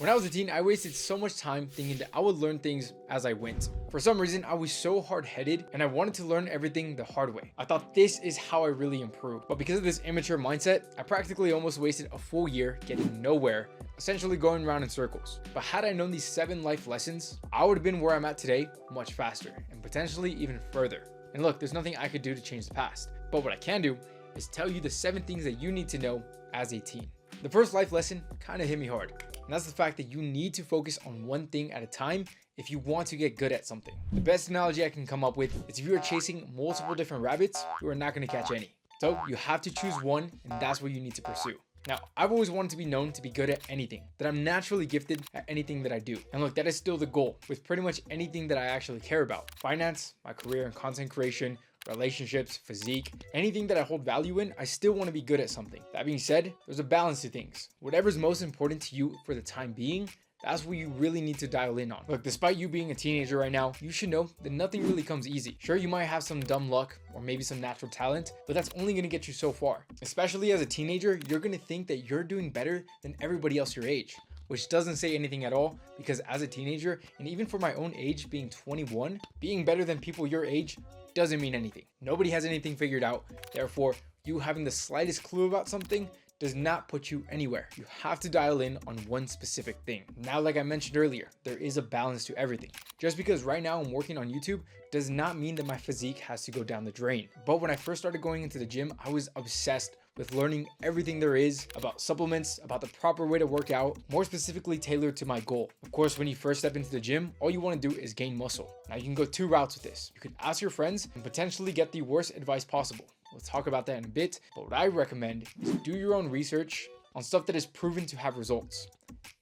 When I was a teen, I wasted so much time thinking that I would learn things as I went. For some reason, I was so hard-headed and I wanted to learn everything the hard way. I thought this is how I really improved. But because of this immature mindset, I practically almost wasted a full year getting nowhere, essentially going around in circles. But had I known these 7 life lessons, I would have been where I'm at today much faster and potentially even further. And look, there's nothing I could do to change the past. But what I can do is tell you the 7 things that you need to know as a teen. The first life lesson kind of hit me hard. And that's the fact that you need to focus on one thing at a time if you want to get good at something. The best analogy I can come up with is if you are chasing multiple different rabbits, you are not going to catch any. So you have to choose one, and that's what you need to pursue. Now, I've always wanted to be known to be good at anything, that I'm naturally gifted at anything that I do. And look, that is still the goal with pretty much anything that I actually care about. Finance, my career in content creation, relationships, physique, anything that I hold value in, I still want to be good at something. That being said, there's a balance to things. Whatever's most important to you for the time being, that's what you really need to dial in on. Look, despite you being a teenager right now, you should know that nothing really comes easy. Sure, you might have some dumb luck or maybe some natural talent, but that's only going to get you so far. Especially as a teenager, you're going to think that you're doing better than everybody else your age, which doesn't say anything at all, because as a teenager, and even for my own age being 21, being better than people your age doesn't mean anything. Nobody has anything figured out. Therefore, you having the slightest clue about something does not put you anywhere. You have to dial in on one specific thing. Now, like I mentioned earlier, there is a balance to everything. Just because right now I'm working on YouTube does not mean that my physique has to go down the drain. But when I first started going into the gym, I was obsessed with learning everything there is about supplements, about the proper way to work out, more specifically tailored to my goal. Of course, when you first step into the gym, all you want to do is gain muscle. Now, you can go 2 routes with this. You could ask your friends and potentially get the worst advice possible. We'll talk about that in a bit, but what I recommend is do your own research on stuff that is proven to have results.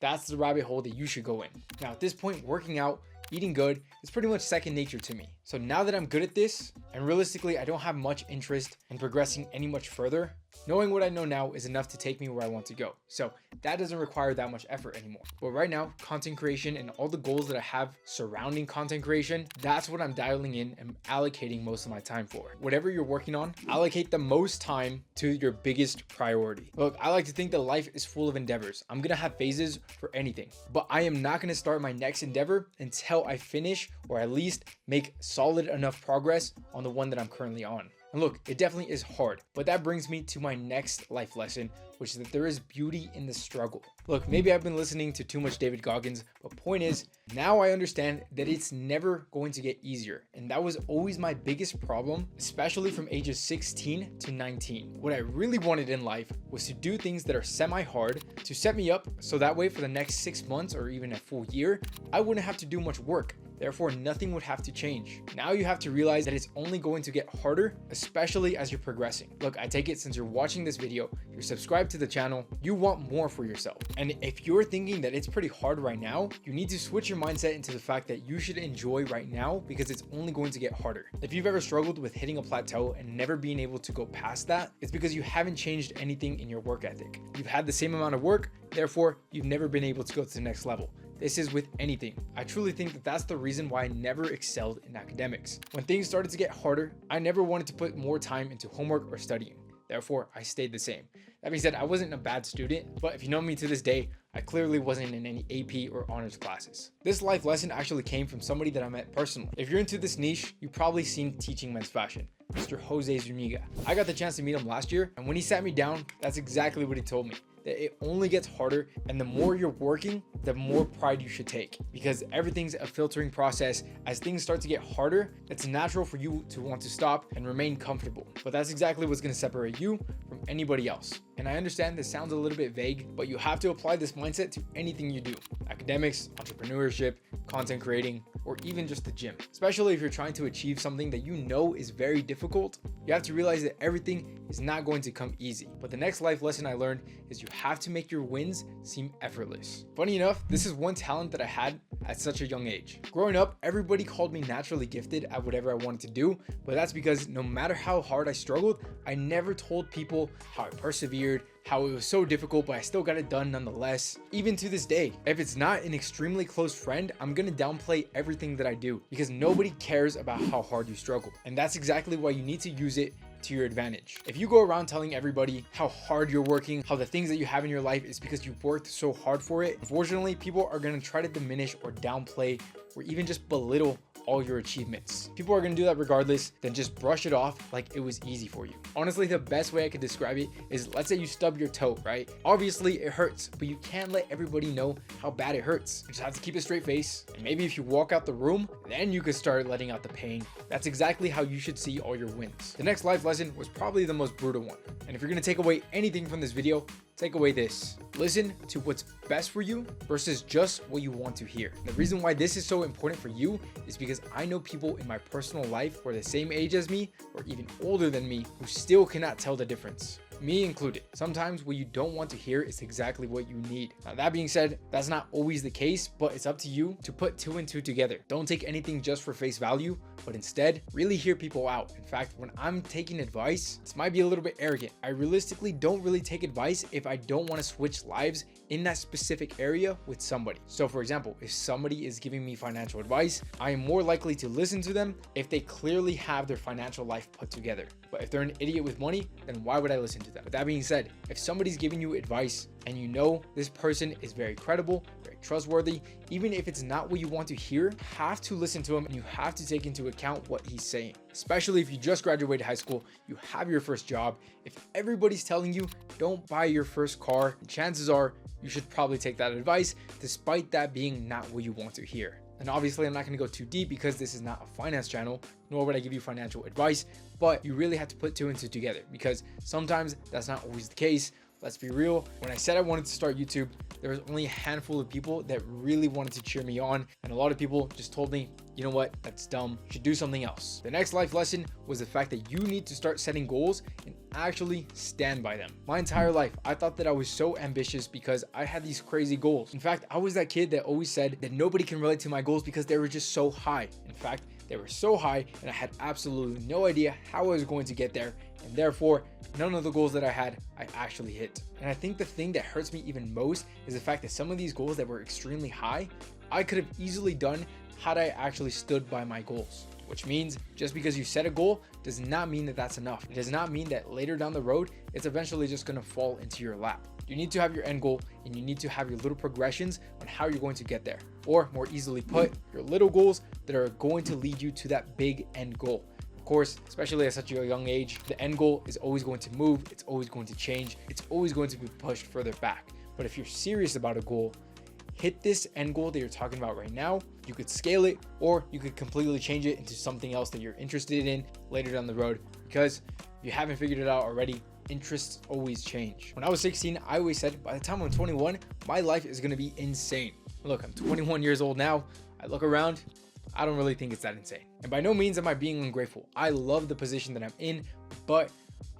That's the rabbit hole that you should go in. Now, at this point, working out, eating good is pretty much second nature to me. So now that I'm good at this, and realistically I don't have much interest in progressing any much further, knowing what I know now is enough to take me where I want to go. So that doesn't require that much effort anymore. But right now, content creation and all the goals that I have surrounding content creation, that's what I'm dialing in and allocating most of my time for. Whatever you're working on, allocate the most time to your biggest priority. Look, I like to think that life is full of endeavors. I'm gonna have phases for anything, but I am not gonna start my next endeavor until I finish or at least make solid enough progress on the one that I'm currently on. And look, it definitely is hard, but that brings me to my next life lesson, which is that there is beauty in the struggle. Look, maybe I've been listening to too much David Goggins, but point is, now I understand that it's never going to get easier. And that was always my biggest problem, especially from ages 16 to 19. What I really wanted in life was to do things that are semi-hard to set me up so that way for the next 6 months or even a full year, I wouldn't have to do much work. Therefore, nothing would have to change. Now you have to realize that it's only going to get harder, especially as you're progressing. Look, I take it since you're watching this video, you're subscribed to the channel, you want more for yourself. And if you're thinking that it's pretty hard right now, you need to switch your mindset into the fact that you should enjoy right now because it's only going to get harder. If you've ever struggled with hitting a plateau and never being able to go past that, it's because you haven't changed anything in your work ethic. You've had the same amount of work, therefore, you've never been able to go to the next level. This is with anything. I truly think that that's the reason why I never excelled in academics. When things started to get harder, I never wanted to put more time into homework or studying. Therefore, I stayed the same. That being said, I wasn't a bad student, but if you know me to this day, I clearly wasn't in any AP or honors classes. This life lesson actually came from somebody that I met personally. If you're into this niche, you've probably seen Teaching Men's Fashion, Mr. Jose Zuniga. I got the chance to meet him last year, and when he sat me down, that's exactly what he told me. That it only gets harder, and the more you're working, the more pride you should take, because everything's a filtering process. As things start to get harder, it's natural for you to want to stop and remain comfortable, but that's exactly what's going to separate you from anybody else. And I understand this sounds a little bit vague, but you have to apply this mindset to anything you do: academics, entrepreneurship, content creating, or even just the gym. Especially if you're trying to achieve something that you know is very difficult, you have to realize that everything is not going to come easy. But the next life lesson I learned is you have to make your wins seem effortless. Funny enough, this is one talent that I had at such a young age. Growing up, everybody called me naturally gifted at whatever I wanted to do, but that's because no matter how hard I struggled, I never told people how I persevered, how it was so difficult, but I still got it done nonetheless. Even to this day, if it's not an extremely close friend, I'm gonna downplay everything that I do because nobody cares about how hard you struggle. And that's exactly why you need to use it to your advantage. If you go around telling everybody how hard you're working, how the things that you have in your life is because you've worked so hard for it, unfortunately, people are going to try to diminish or downplay or even just belittle all your achievements. People are going to do that regardless, then just brush it off like it was easy for you. Honestly, the best way I could describe it is, let's say you stub your toe, right? Obviously it hurts, but you can't let everybody know how bad it hurts. You just have to keep a straight face, and maybe if you walk out the room, then you could start letting out the pain. That's exactly how you should see all your wins. The next life lesson was probably the most brutal one. And if you're going to take away anything from this video, take away this: listen to what's best for you versus just what you want to hear. The reason why this is so important for you is because I know people in my personal life who are the same age as me or even older than me who still cannot tell the difference. Me included. Sometimes what you don't want to hear is exactly what you need. Now, that being said, that's not always the case, but it's up to you to put 2 and 2 together. Don't take anything just for face value, but instead really hear people out. In fact, when I'm taking advice, this might be a little bit arrogant. I realistically don't really take advice if I don't want to switch lives in that specific area with somebody. So for example, if somebody is giving me financial advice, I am more likely to listen to them if they clearly have their financial life put together. But if they're an idiot with money, then why would I listen to them? With that being said, if somebody's giving you advice and you know this person is very credible, very trustworthy, even if it's not what you want to hear, you have to listen to him and you have to take into account what he's saying. Especially if you just graduated high school, you have your first job. If everybody's telling you don't buy your first car, chances are you should probably take that advice, despite that being not what you want to hear. And obviously I'm not going to go too deep because this is not a finance channel, nor would I give you financial advice, but you really have to put 2 and 2 together because sometimes that's not always the case. Let's be real. When I said I wanted to start YouTube, there was only a handful of people that really wanted to cheer me on. And a lot of people just told me, you know what, that's dumb. You should do something else. The next life lesson was the fact that you need to start setting goals and actually stand by them. My entire life, I thought that I was so ambitious because I had these crazy goals. In fact, I was that kid that always said that nobody can relate to my goals because they were just so high. In fact, they were so high and I had absolutely no idea how I was going to get there. And therefore, none of the goals that I had, I actually hit. And I think the thing that hurts me even most is the fact that some of these goals that were extremely high, I could have easily done had I actually stood by my goals. Which means just because you set a goal does not mean that that's enough. It does not mean that later down the road, it's eventually just going to fall into your lap. You need to have your end goal and you need to have your little progressions on how you're going to get there. Or more easily put, your little goals that are going to lead you to that big end goal. Of course, especially at such a young age, the end goal is always going to move. It's always going to change. It's always going to be pushed further back. But if you're serious about a goal, hit this end goal that you're talking about right now. You could scale it or you could completely change it into something else that you're interested in later down the road. Because if you haven't figured it out already, interests always change. When I was 16, I always said by the time I'm 21, my life is going to be insane. Look, I'm 21 years old now. I look around, I don't really think it's that insane. And by no means am I being ungrateful. I love the position that I'm in, but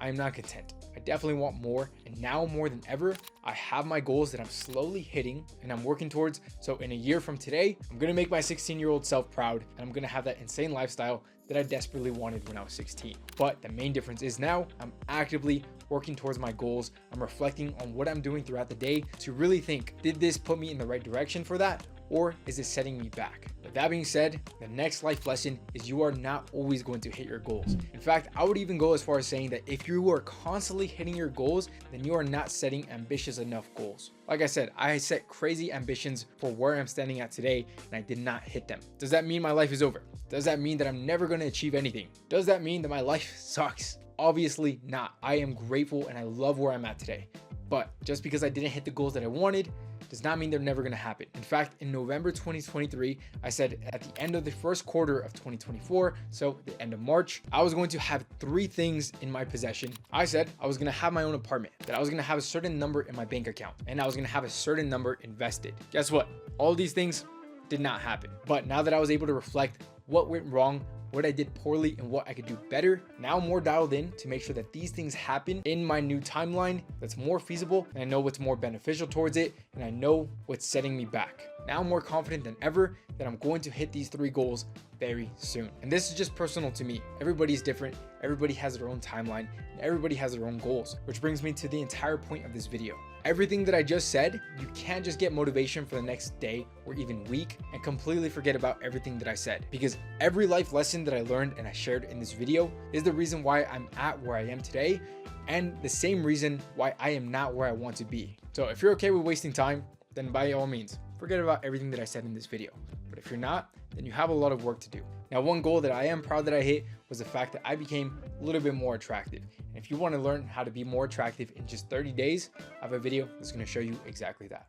I'm not content. I definitely want more. And now more than ever, I have my goals that I'm slowly hitting and I'm working towards. So in a year from today, I'm going to make my 16-year-old self proud and I'm going to have that insane lifestyle that I desperately wanted when I was 16. But the main difference is now I'm actively working towards my goals. I'm reflecting on what I'm doing throughout the day to really think, did this put me in the right direction for that? Or is it setting me back? With that being said, the next life lesson is you are not always going to hit your goals. In fact, I would even go as far as saying that if you are constantly hitting your goals, then you are not setting ambitious enough goals. Like I said, I set crazy ambitions for where I'm standing at today and I did not hit them. Does that mean my life is over? Does that mean that I'm never going to achieve anything? Does that mean that my life sucks? Obviously not. I am grateful and I love where I'm at today. But just because I didn't hit the goals that I wanted does not mean they're never going to happen. In fact, in November 2023, I said at the end of the first quarter of 2024, so the end of March, I was going to have 3 things in my possession. I said I was going to have my own apartment, that I was going to have a certain number in my bank account, and I was going to have a certain number invested. Guess what? All these things did not happen. But now that I was able to reflect what went wrong, what I did poorly, and what I could do better, now I'm more dialed in to make sure that these things happen in my new timeline that's more feasible, and I know what's more beneficial towards it, and I know what's setting me back. Now I'm more confident than ever that I'm going to hit these 3 goals very soon. And this is just personal to me. Everybody's different. Everybody has their own timeline and everybody has their own goals, which brings me to the entire point of this video. everything that I just said, you can't just get motivation for the next day or even week and completely forget about everything that I said, because every life lesson that I learned and I shared in this video is the reason why I'm at where I am today, and the same reason why I am not where I want to be. So if you're okay with wasting time, then by all means, forget about everything that I said in this video. But if you're not, then you have a lot of work to do. Now, one goal that I am proud that I hit was the fact that I became a little bit more attractive. And if you want to learn how to be more attractive in just 30 days, I have a video that's going to show you exactly that.